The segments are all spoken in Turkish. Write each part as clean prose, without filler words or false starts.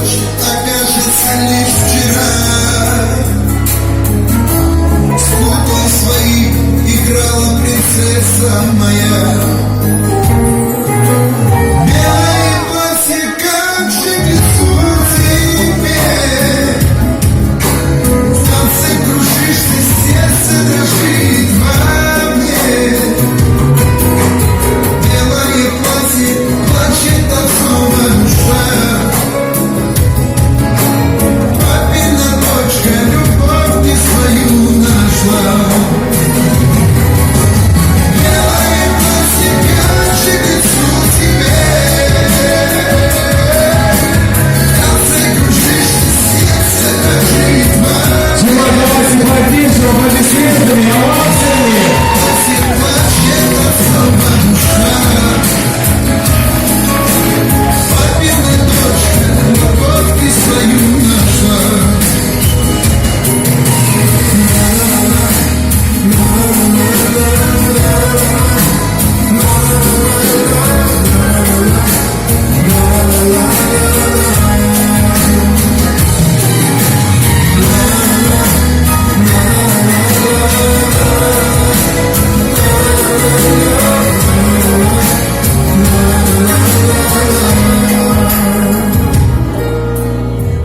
ночь окажется лишь вчера. С куклой своей играла принцесса моя. Белое платье, как же к лицу тебе. В танце кружишься, сердце дрожит во мне. Белое платье, плачет от снова душа. Папина дочка, любовь ты свою нашла. Белое платье, как же к лицу тебе. В танце кружишься, сердце дрожит во мне. Давайте поддержим аплодисментами, овациями. Платье плачет от снова душа. Папина дочка, любовь ты свою нашла.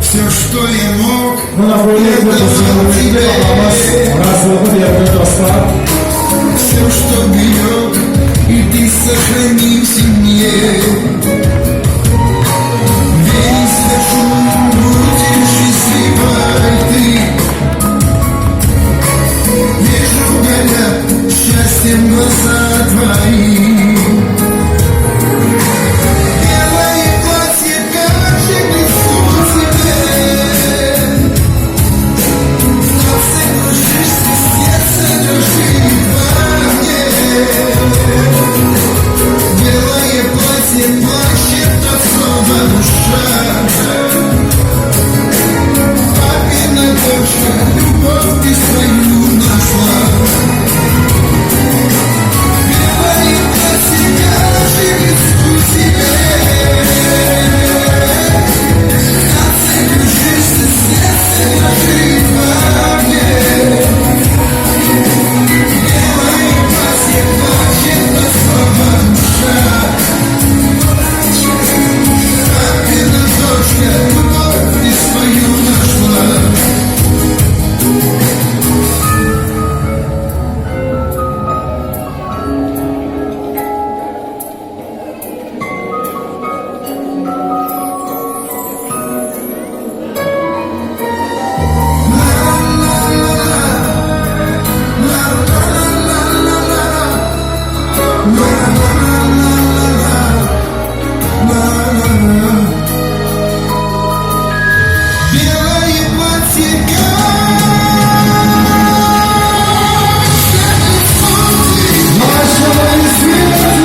Все, что я мог, Buna böyle yapıyorsunuz. Razılıklı yapıyor dostlar. все, что берег, и ты сохрани в семье. Весь хочу, будешь счастливой ты. Вижу, горят счастьем глаза твои. Белое платье, как же к лицу тебе. В танце кружишься, сердце дрожит во мне. Белое платье, плачет от снова душа. Папина дочка, любовь ты свою нашла. Белое платье, как же к лицу тебе. В танце кружишься, сердце дрожит во мне. Белое платье, плачет от снова душа. Папина дочка, любовь ты свою нашла. Белое платье, Ваши аплодисменты.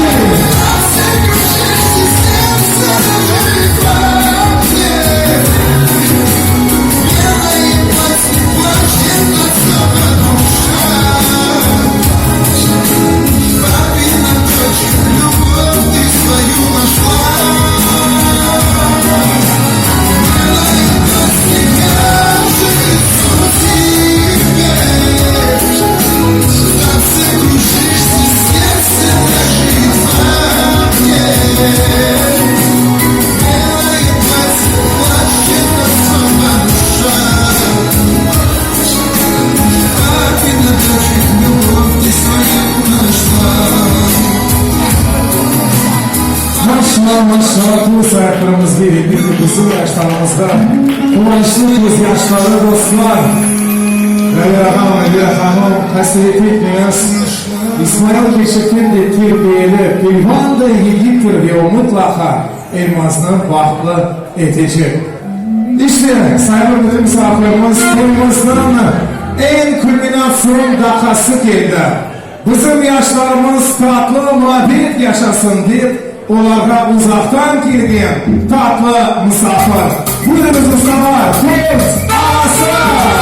Maşallah ayaklarımız verildi bizim yaşlarımızda. Ulaşlı göz yaşları dostlar. Öyle hanım hasret etmiyoruz. İsmail Keşif'in de terbiyeli, peyvan da yigittir ve o mutlaka elmasını bahtlı edecek. İşte sayın misafirimiz elmasının en kulminasyon dakikası geldi. Bizim yaşlarımız tatlı muhabbet yaşasın deyip onlara uzaktan gelgen tatlı misafir. Buyurunuz var. Tez Aslan.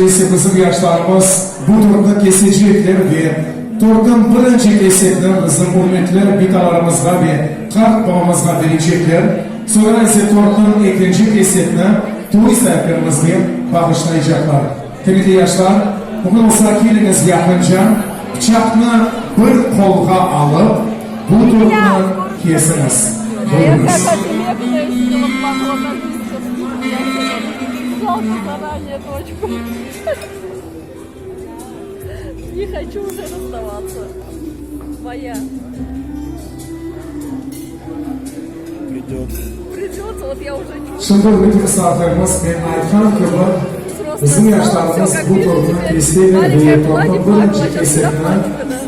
ise bizim yaşlarımız bu turda kesecekler ve turdan birinci kesetler bizim hürmetler bitalarımızga ve kalk babamızga verecekler. Sonra ise turdan ikinci kesetini toy sahiplerimizge bağışlayacaklar. Kıymetli yaşlar, bugün olsa keliniz yakınca bıçakını bir kolga alıp bu turdan kesiniz. Buyurunuz. Не хочу уже расставаться. Твоя. Придется, вот я уже чувствую. Şimdi hürmetli misafirimiz ve Aykan gibi bizim yaşlarımız bu turdan kestiğiyle ve turdan birinci kesetini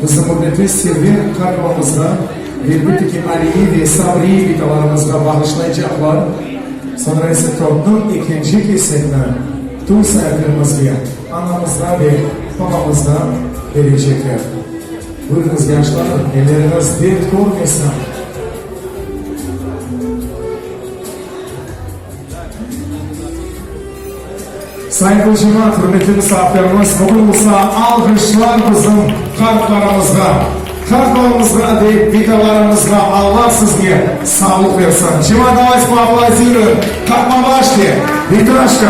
bizim hürmetli Server kalbimizga ve bütünki Ali'yi ve Sabri'yi bitalarımızga bağışlayacaklar. Sonra ise turdan ikinci kesetini tüm sahiplerimizge, anamızga ve babamızga verecekler. Buyurunuz gençler, elleriniz dert görmesin. Saygılı cemaat, hürmetli misafirimiz, bugün olsa alkışlar bizim kalplarımızga. Kalplarımızga deyip bitalarımızga Allah sizge sağlık versin. Cemaat davayız bu aplazirü. Kalkma başlı. Vitraşka.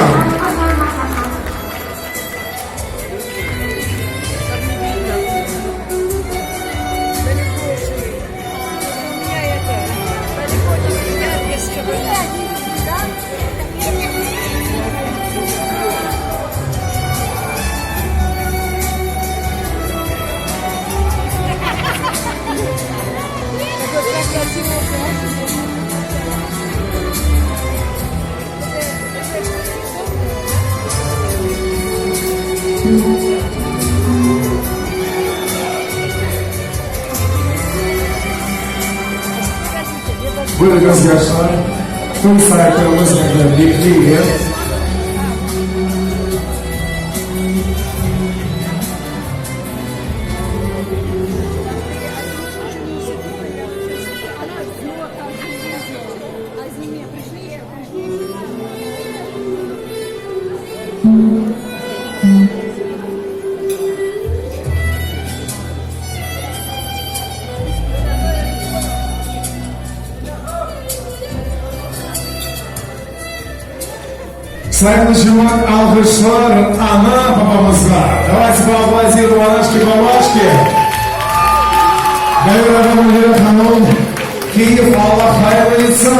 Buyurunuz gençler, tüm sahiplerimiz birliğiyle saygılı cemaat, alkışlar ana babamızga. Давайте поаплодируем Анашке Бабашке. Devre Müdürü Hanım, keyif Allah hayırlı etsin.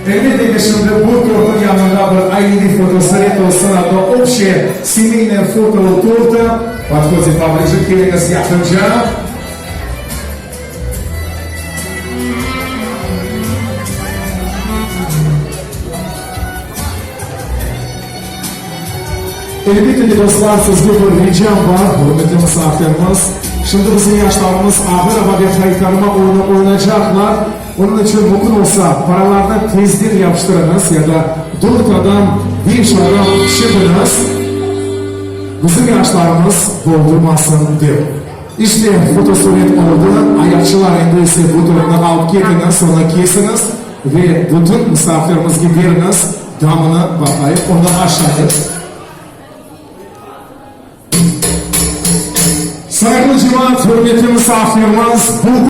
Elbette ki şimdi bu turun yanında bir ayrı fotosuret olsun. Hatta общее семейное фото у торта. Подходит поближе, келiniz yakınca. Elbette ki dostlar, sizge bir ricam var, hürmetli misafirimiz. Şimdi bizim yaşlarımız ahir abadiyat kayıtlarıma oynayacaklar. Onun için mümkün olsa paralarda tezdir yapıştırınız ya da 4 adam, 5 adam çıkınız. Bizim yaşlarımız doldurmasın diyor. İşte fotosuret oldu. Ayakçılar indi ise bu durumdan alıp gediniz, sonra kesiniz ve bütün misafirimizge veriniz. Damını bakayıp ondan aşağıya. Saygılı cemaat, hürmetli misafirimiz, bu